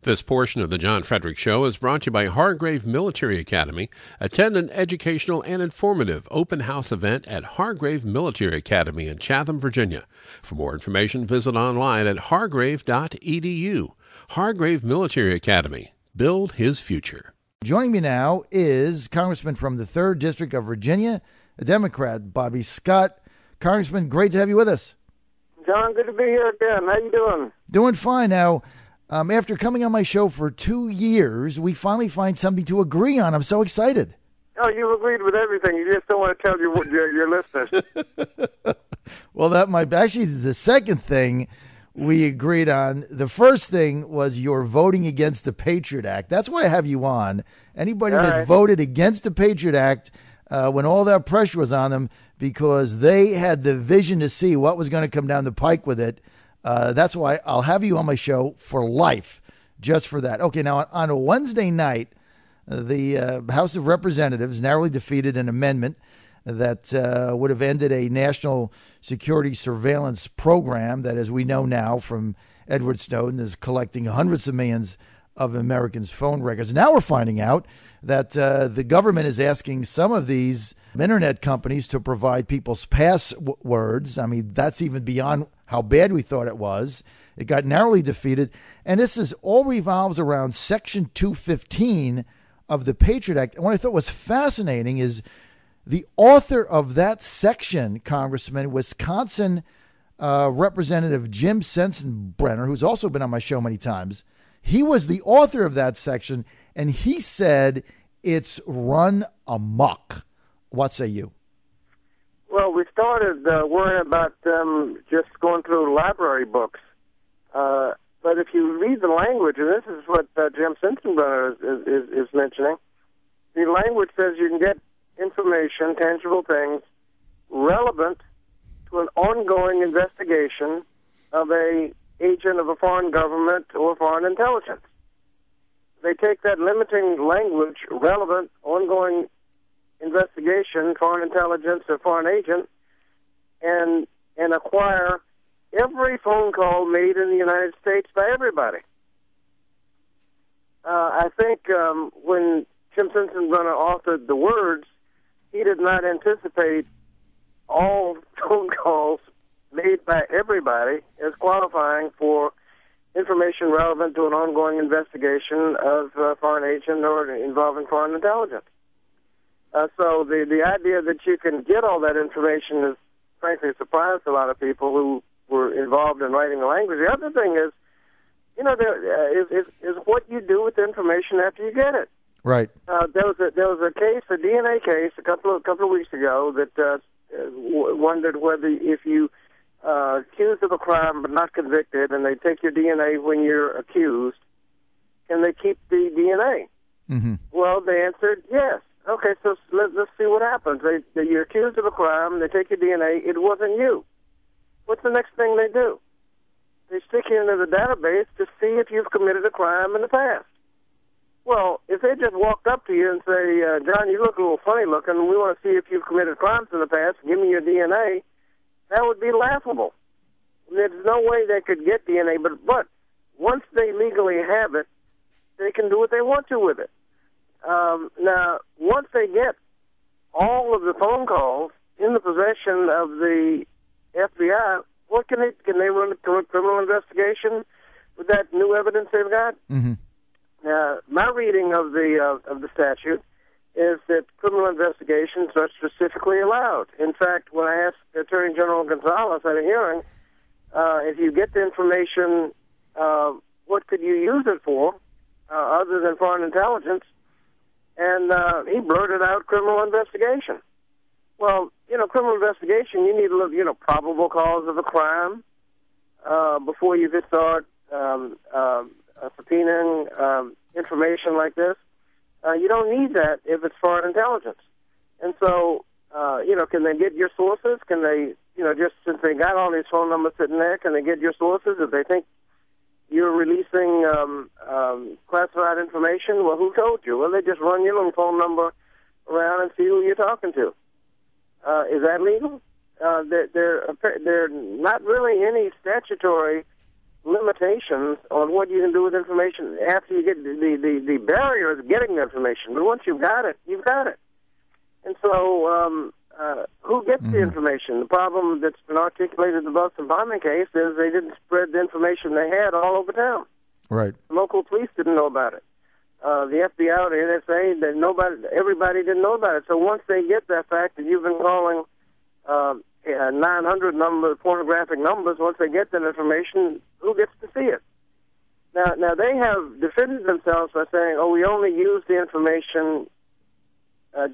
This portion of the John Fredericks Show is brought to you by Hargrave Military Academy. Attend an educational and informative open house event at Hargrave Military Academy in Chatham, Virginia. For more information, visit online at hargrave.edu. Hargrave Military Academy. Build his future. Joining me now is Congressman from the 3rd District of Virginia, a Democrat, Bobby Scott. Congressman, great to have you with us. John, good to be here again. How you doing? Doing fine. Now, after coming on my show for 2 years, we finally find something to agree on. I'm so excited. Oh, you've agreed with everything. You just don't want to tell your listeners. Well, that might actually the second thing we agreed on. The first thing was your voting against the Patriot Act. That's why I have you on. Anybody that voted against the Patriot Act when all that pressure was on them because they had the vision to see what was going to come down the pike with it. That's why I'll have you on my show for life, just for that. Okay, now on a Wednesday night, the House of Representatives narrowly defeated an amendment that would have ended a national security surveillance program that, as we know now from Edward Snowden, is collecting hundreds of millions of Americans' phone records. Now we're finding out that the government is asking some of these internet companies to provide people's passwords. I mean, that's even beyond how bad we thought it was. It got narrowly defeated. And this is all revolves around Section 215 of the Patriot Act. And what I thought was fascinating is the author of that section, Congressman, Wisconsin Representative Jim Sensenbrenner, who's also been on my show many times, he was the author of that section, and he said it's run amok. What say you? Well, we started worrying about just going through library books. But if you read the language, and this is what Jim Sensenbrenner is mentioning, the language says you can get information, tangible things, relevant to an ongoing investigation of a agent of a foreign government or foreign intelligence. They take that limiting language, relevant, ongoing investigation, foreign intelligence or foreign agent, and acquire every phone call made in the United States by everybody. I think when Jim Sensenbrenner authored the words, he did not anticipate all phone calls made by everybody as qualifying for information relevant to an ongoing investigation of foreign agent or involving foreign intelligence. So the idea that you can get all that information is, frankly, surprised a lot of people who were involved in writing the language. The other thing is, is what you do with the information after you get it. Right. There was a case, a DNA case, a couple of weeks ago that wondered whether if you accused of a crime but not convicted, and they take your DNA when you're accused, can they keep the DNA? Mm-hmm. Well, they answered yes. Okay, so let's see what happens. You're accused of a crime, they take your DNA, it wasn't you. What's the next thing they do? They stick you into the database to see if you've committed a crime in the past. Well, if they just walked up to you and say, John, you look a little funny looking, we want to see if you've committed crimes in the past, give me your DNA, that would be laughable. There's no way they could get DNA, but once they legally have it, they can do what they want to with it. Now, once they get all of the phone calls in the possession of the FBI, what can they run a criminal investigation with that new evidence they've got? Mm-hmm. My reading of the statute is that criminal investigations are specifically allowed. In fact, when I asked Attorney General Gonzalez at a hearing, if you get the information, what could you use it for other than foreign intelligence? And he blurted out criminal investigation. Well, criminal investigation, you need to look, probable cause of a crime before you can start subpoenaing information like this. You don't need that if it's foreign intelligence. And so, can they get your sources? Can they, just since they got all these phone numbers sitting there, can they get your sources if they think you're releasing classified information? Well, who told you? Well, they just run your little phone number around and see who you're talking to. Is that legal? There are not really any statutory limitations on what you can do with information after you get the barrier is getting the information. But once you've got it, you've got it. And so who gets the information? The problem that's been articulated in the Boston bombing case is they didn't spread the information they had all over town. Right. The local police didn't know about it. The FBI or the NSA, everybody didn't know about it. So once they get that fact that you've been calling 900 pornographic numbers, once they get that information, who gets to see it? Now they have defended themselves by saying, "Oh, we only use the information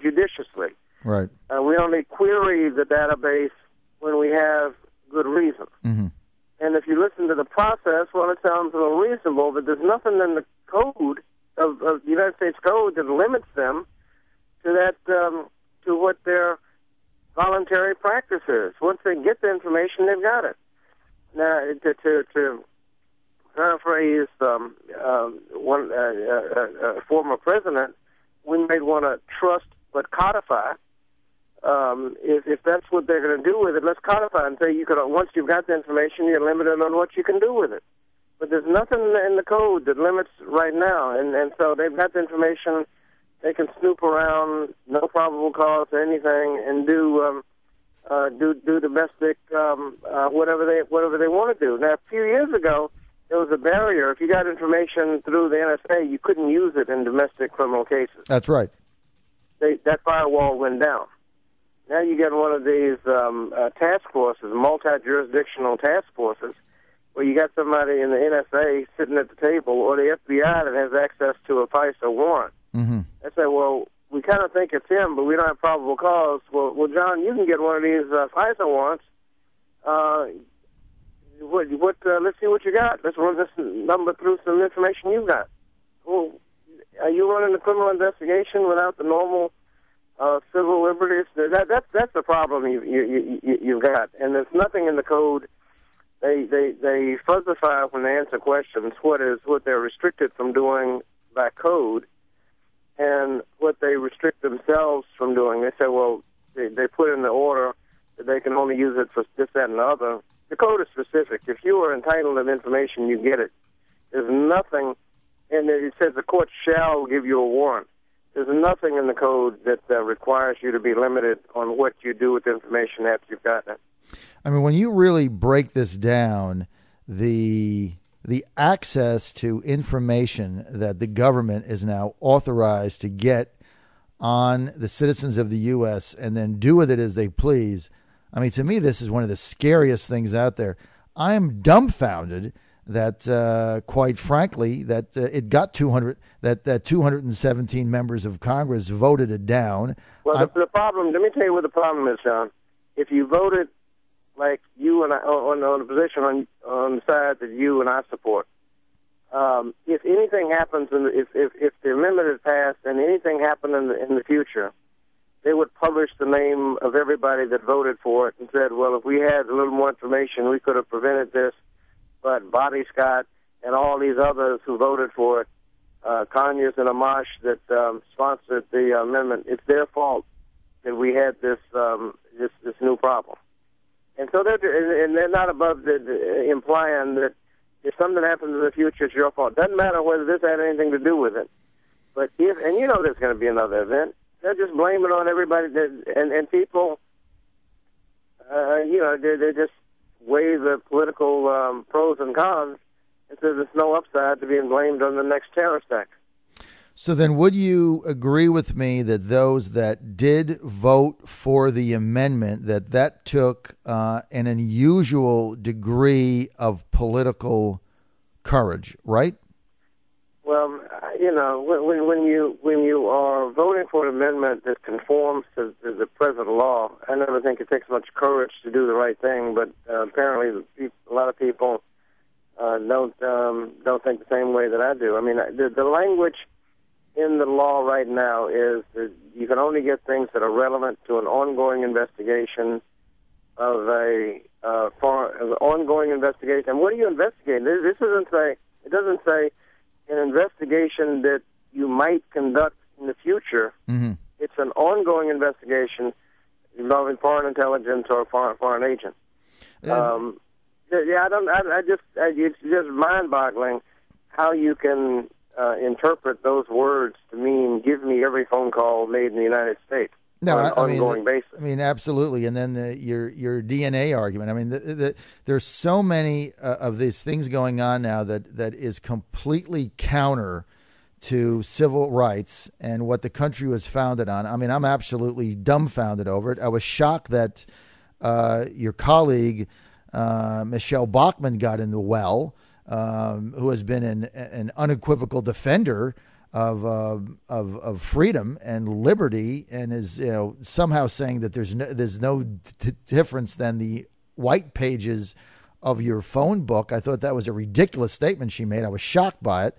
judiciously. Right. We only query the database when we have good reason." Mm-hmm. And if you listen to the process, well, it sounds a little reasonable, but there's nothing in the code of the United States Code that limits them to that to what their voluntary practice is. Once they get the information, they've got it. Now, to paraphrase one former president, we may want to trust but codify. If that's what they're going to do with it, let's codify and say once you've got the information, you're limited on what you can do with it. But there's nothing in the code that limits right now, and so they've got the information. They can snoop around, no probable cause or anything, and do domestic whatever they want to do. Now, a few years ago, there was a barrier. If you got information through the NSA, you couldn't use it in domestic criminal cases. That's right. That firewall went down. Now you get one of these task forces, multi-jurisdictional task forces, where you got somebody in the NSA sitting at the table, or the FBI that has access to a FISA warrant. Mm-hmm. They say, well, we kind of think it's him, but we don't have probable cause. Well, John, you can get one of these FISA warrants. Let's see what you got. Let's run this number through some information you've got. Well, are you running a criminal investigation without the normal civil liberties? That's the problem you've got. And there's nothing in the code. They fuzzify when they answer questions what they're restricted from doing by code and what they restrict themselves from doing. They say, well, they put in the order that they can only use it for this, that, and the other. The code is specific. If you are entitled to information, you get it. There's nothing, and it says the court shall give you a warrant. There's nothing in the code that requires you to be limited on what you do with information after you've gotten it. I mean, when you really break this down, the access to information that the government is now authorized to get on the citizens of the U.S. and then do with it as they please, I mean, to me, this is one of the scariest things out there. I am dumbfounded that, quite frankly, that it got 217 members of Congress voted it down. Well, the problem, let me tell you what the problem is, John. If you voted like you and I on a position on the side that you and I support, if anything happens, if the amendment is passed and anything happened in the future, they would publish the name of everybody that voted for it and said, well, if we had a little more information, we could have prevented this. But Bobby Scott and all these others who voted for it, Conyers and Amash that sponsored the amendment, it's their fault that we had this new problem. And so they're not above implying that if something happens in the future, it's your fault. Doesn't matter whether this had anything to do with it. But and you know there's going to be another event. They're just blaming on everybody, and people, they just weigh the political pros and cons and say there's no upside to being blamed on the next terrorist act. So then would you agree with me that those that did vote for the amendment, that took an unusual degree of political courage, right? Well, when you are voting for an amendment that conforms to the present law, I never think it takes much courage to do the right thing. But apparently, a lot of people don't think the same way that I do. I mean, the language in the law right now is that you can only get things that are relevant to an ongoing investigation of an ongoing investigation. And what are you investigating? This doesn't say. It doesn't say an investigation that you might conduct in the future. Mm-hmm. It's an ongoing investigation involving foreign intelligence or foreign agent. Yeah, it's just mind-boggling how you can interpret those words to mean give me every phone call made in the United States on an ongoing basis. I mean, absolutely. And then your DNA argument. I mean, there's so many of these things going on now that is completely counter to civil rights and what the country was founded on. I mean, I'm absolutely dumbfounded over it. I was shocked that your colleague, Michelle Bachmann, got in the well, who has been an unequivocal defender of freedom and liberty, and is somehow saying that there's no difference than the white pages of your phone book. I thought that was a ridiculous statement she made. I was shocked by it.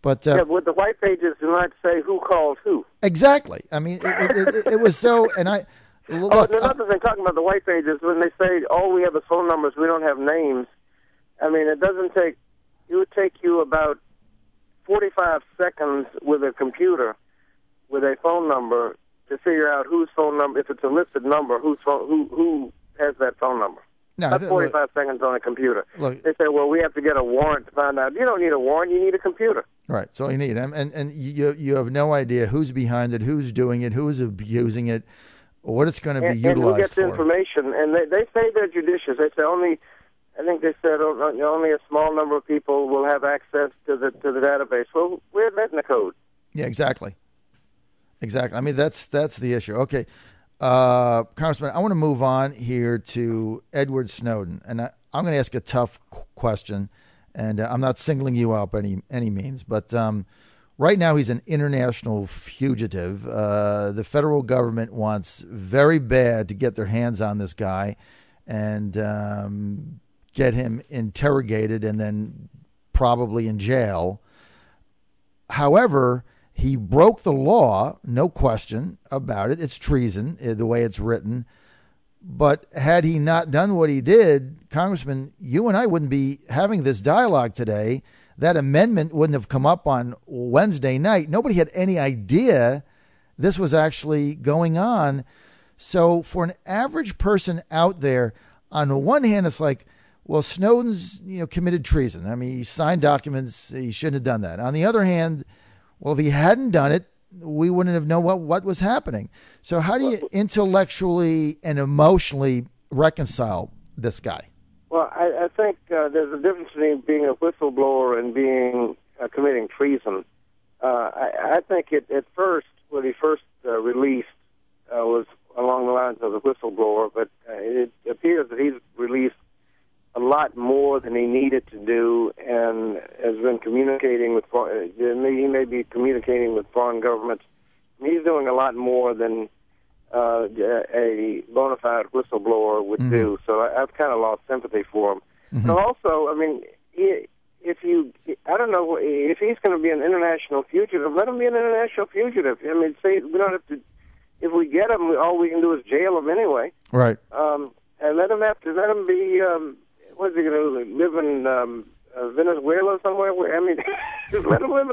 But with the white pages do not say who called who. Exactly. I mean, it was so, and I. Look, another thing, talking about the white pages, when they say all we have is phone numbers, we don't have names. I mean, it would take you about 45 seconds with a computer, with a phone number, to figure out whose phone number, if it's a listed number, who has that phone number. No, That's 45 seconds on a computer. Look, they say, well, we have to get a warrant to find out. You don't need a warrant, you need a computer. Right, that's all you need. And you have no idea who's behind it, who's doing it, who's abusing it, what it's going to be utilized for. And who gets information. And they say they're judicious. They say I think they said only a small number of people will have access to the database. Well, where's that in the code? Yeah, exactly. I mean, that's the issue. Okay, Congressman, I want to move on here to Edward Snowden, and I'm going to ask a tough question, and I'm not singling you out by any means, but right now he's an international fugitive. The federal government wants very bad to get their hands on this guy and get him interrogated and then probably in jail. However, he broke the law, no question about it. It's treason, the way it's written. But had he not done what he did, Congressman, you and I wouldn't be having this dialogue today. That amendment wouldn't have come up on Wednesday night. Nobody had any idea this was actually going on. So for an average person out there, on the one hand, it's like, well, Snowden's committed treason. I mean, he signed documents. He shouldn't have done that. On the other hand, well, if he hadn't done it, we wouldn't have known what was happening. So how do you intellectually and emotionally reconcile this guy? Well, I think there's a difference between being a whistleblower and being committing treason. I think at first, when he first released, was along the lines of a whistleblower, but it appears that he's released a lot more than he needed to do, and has been communicating with. He may be communicating with foreign governments. He's doing a lot more than a bona fide whistleblower would do. So I've kind of lost sympathy for him. But also, I mean, I don't know if he's going to be an international fugitive. Let him be an international fugitive. I mean, say we don't have to. If we get him, all we can do is jail him anyway. Right. And let him be. What's he going to live in Venezuela somewhere? I mean, just let him live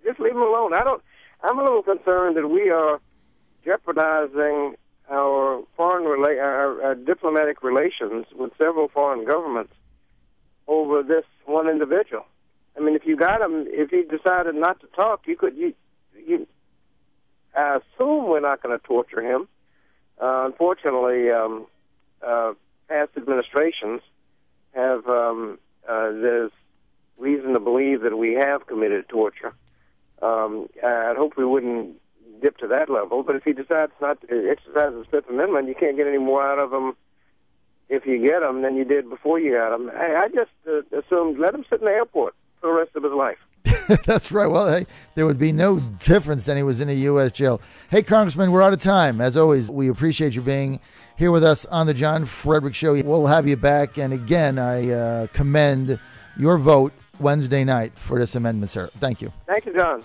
just leave him alone. I'm a little concerned that we are jeopardizing our our diplomatic relations with several foreign governments over this one individual. I mean, if you got him, if he decided not to talk, I assume we're not going to torture him. Unfortunately, past administrations have, there's reason to believe that we have committed torture. I'd hope we wouldn't dip to that level, but if he decides not to exercise his Fifth Amendment, you can't get any more out of him if you get him than you did before you got him. I just assumed let him sit in the airport for the rest of his life. That's right. Well, hey, there would be no difference than he was in a U.S. jail. Hey, Congressman, we're out of time. As always, we appreciate you being here with us on the John Fredericks Show. We'll have you back. And again, I commend your vote Wednesday night for this amendment, sir. Thank you. Thank you, John.